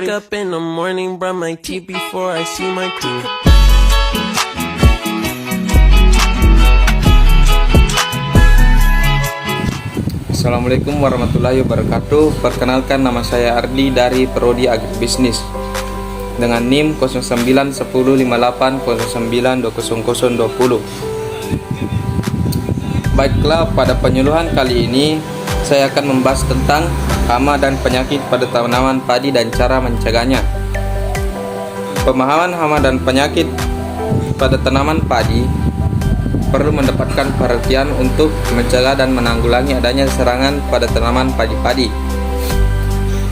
wake up in the morning, brush my teeth before I see my team. Assalamualaikum warahmatullahi wabarakatuh. Perkenalkan, nama saya Ardi dari Prodi Agribisnis dengan NIM 091058092020. Baiklah, pada penyuluhan kali ini saya akan membahas tentang hama dan penyakit pada tanaman padi dan cara mencegahnya. Pemahaman hama dan penyakit pada tanaman padi perlu mendapatkan perhatian untuk mencegah dan menanggulangi adanya serangan pada tanaman padi-padi.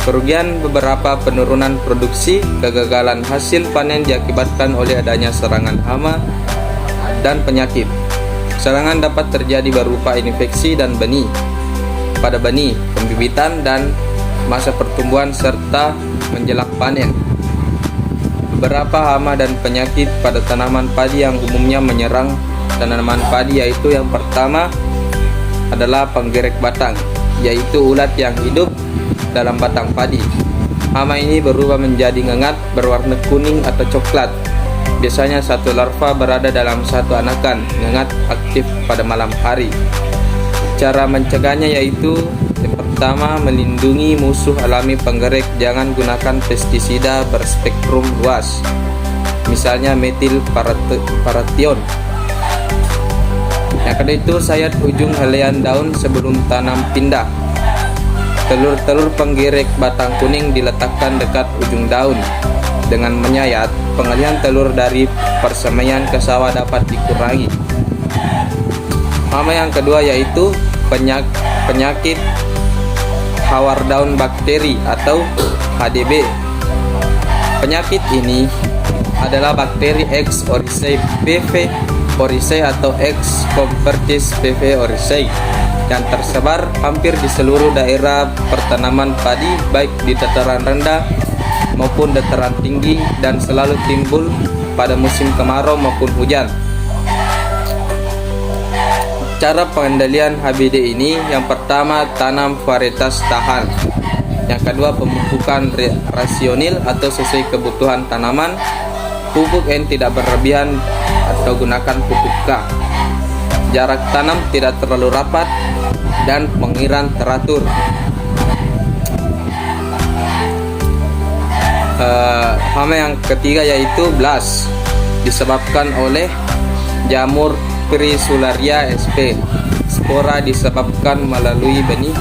Kerugian beberapa penurunan produksi, kegagalan hasil panen diakibatkan oleh adanya serangan hama dan penyakit. Serangan dapat terjadi berupa infeksi dan benih pada benih, pembibitan dan masa pertumbuhan serta menjelang panen. Beberapa hama dan penyakit pada tanaman padi yang umumnya menyerang tanaman padi yaitu yang pertama adalah penggerek batang, yaitu ulat yang hidup dalam batang padi. Hama ini berubah menjadi ngengat berwarna kuning atau coklat. Biasanya satu larva berada dalam satu anakan. Ngengat aktif pada malam hari. Cara mencegahnya yaitu yang pertama, melindungi musuh alami penggerek. Jangan gunakan pestisida berspektrum luas, misalnya metil paration. Yang kedua itu, sayat ujung helaian daun sebelum tanam pindah. Telur-telur penggerek batang kuning diletakkan dekat ujung daun. Dengan menyayat, pengalihan telur dari persemaian ke sawah dapat dikurangi. Hama yang kedua yaitu penyakit hawar daun bakteri atau HDB. Penyakit ini adalah bakteri X. oryzae PV oryzae atau X. convertis PV oryzae yang tersebar hampir di seluruh daerah pertanaman padi, baik di dataran rendah maupun dataran tinggi, dan selalu timbul pada musim kemarau maupun hujan. Cara pengendalian HBD ini, yang pertama, tanam varietas tahan. Yang kedua, pemupukan rasionil atau sesuai kebutuhan tanaman. Pupuk N tidak berlebihan atau gunakan pupuk K. Jarak tanam tidak terlalu rapat dan pengiran teratur. Hama yang ketiga yaitu blast, disebabkan oleh jamur Chrysularia sp. Spora disebabkan melalui benih,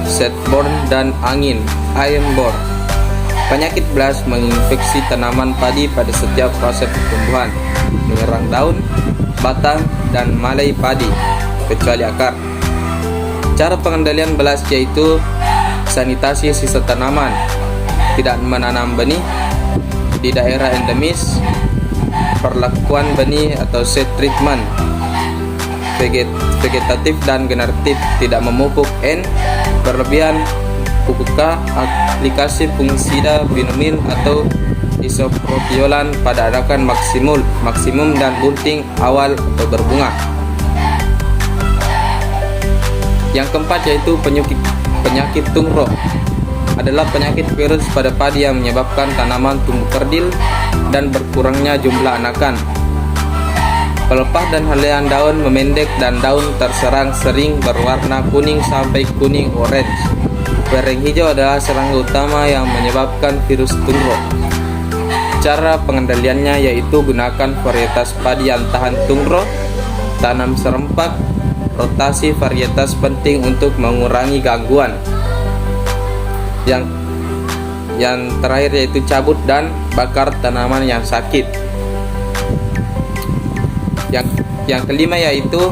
seedborne dan angin airborne. Penyakit blast menginfeksi tanaman padi pada setiap fase pertumbuhan, menyerang daun, batang, dan malai padi, kecuali akar. Cara pengendalian blast yaitu sanitasi sisa tanaman, tidak menanam benih di daerah endemis, perlakuan benih atau seed treatment vegetatif dan generatif, tidak memupuk N berlebihan, pupuk K, aplikasi fungisida binomil atau isopropiolan pada anakan maksimum dan bunting awal atau berbunga. Yang keempat yaitu penyakit tungro, adalah penyakit virus pada padi yang menyebabkan tanaman tumbuh kerdil dan berkurangnya jumlah anakan. Pelepah dan helaian daun memendek dan daun terserang sering berwarna kuning sampai kuning orange. Bereng hijau adalah serangga utama yang menyebabkan virus tungro. Cara pengendaliannya yaitu gunakan varietas padi yang tahan tungro, tanam serempak, rotasi varietas penting untuk mengurangi gangguan. Yang terakhir yaitu cabut dan bakar tanaman yang sakit. Yang kelima yaitu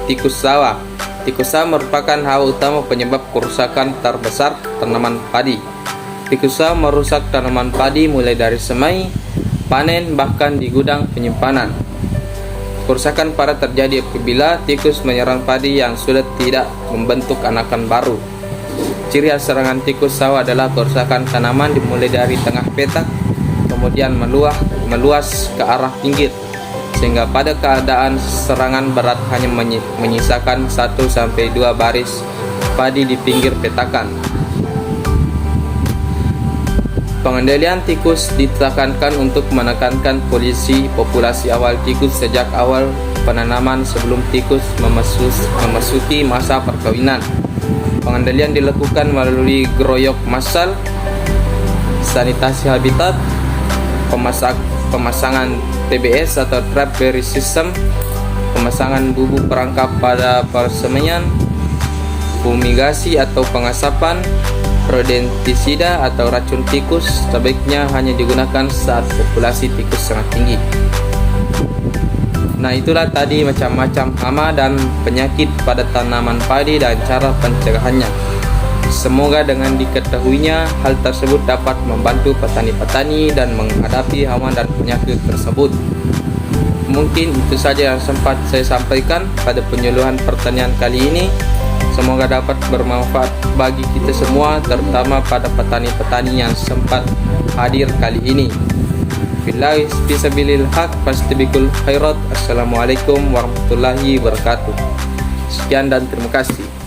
tikus sawah. Tikus sawah merupakan hawa utama penyebab kerusakan terbesar tanaman padi. Tikus sawah merusak tanaman padi mulai dari semai, panen, bahkan di gudang penyimpanan. Kerusakan parah terjadi apabila tikus menyerang padi yang sudah tidak membentuk anakan baru. Ciri khas serangan tikus sawah adalah kerusakan tanaman dimulai dari tengah petak, kemudian meluas ke arah pinggir, sehingga pada keadaan serangan berat hanya menyisakan 1-2 baris padi di pinggir petakan. Pengendalian tikus ditekankan untuk menekankan populasi awal tikus sejak awal penanaman sebelum tikus memasuki masa perkawinan. Pengendalian dilakukan melalui geroyok massal, sanitasi habitat, pemasangan TBS atau trap berry system, pemasangan bubuk perangkap pada persemaian, fumigasi atau pengasapan, rodentisida atau racun tikus sebaiknya hanya digunakan saat populasi tikus sangat tinggi. Nah, itulah tadi macam-macam hama dan penyakit pada tanaman padi dan cara pencegahannya. Semoga dengan diketahuinya hal tersebut dapat membantu petani-petani dan menghadapi hama dan penyakit tersebut. Mungkin itu saja yang sempat saya sampaikan pada penyuluhan pertanian kali ini. Semoga dapat bermanfaat bagi kita semua, terutama pada petani-petani yang sempat hadir kali ini. Billahi fisabilil haq fastabiqul khairat. Assalamualaikum warahmatullahi wabarakatuh. Sekian dan terima kasih.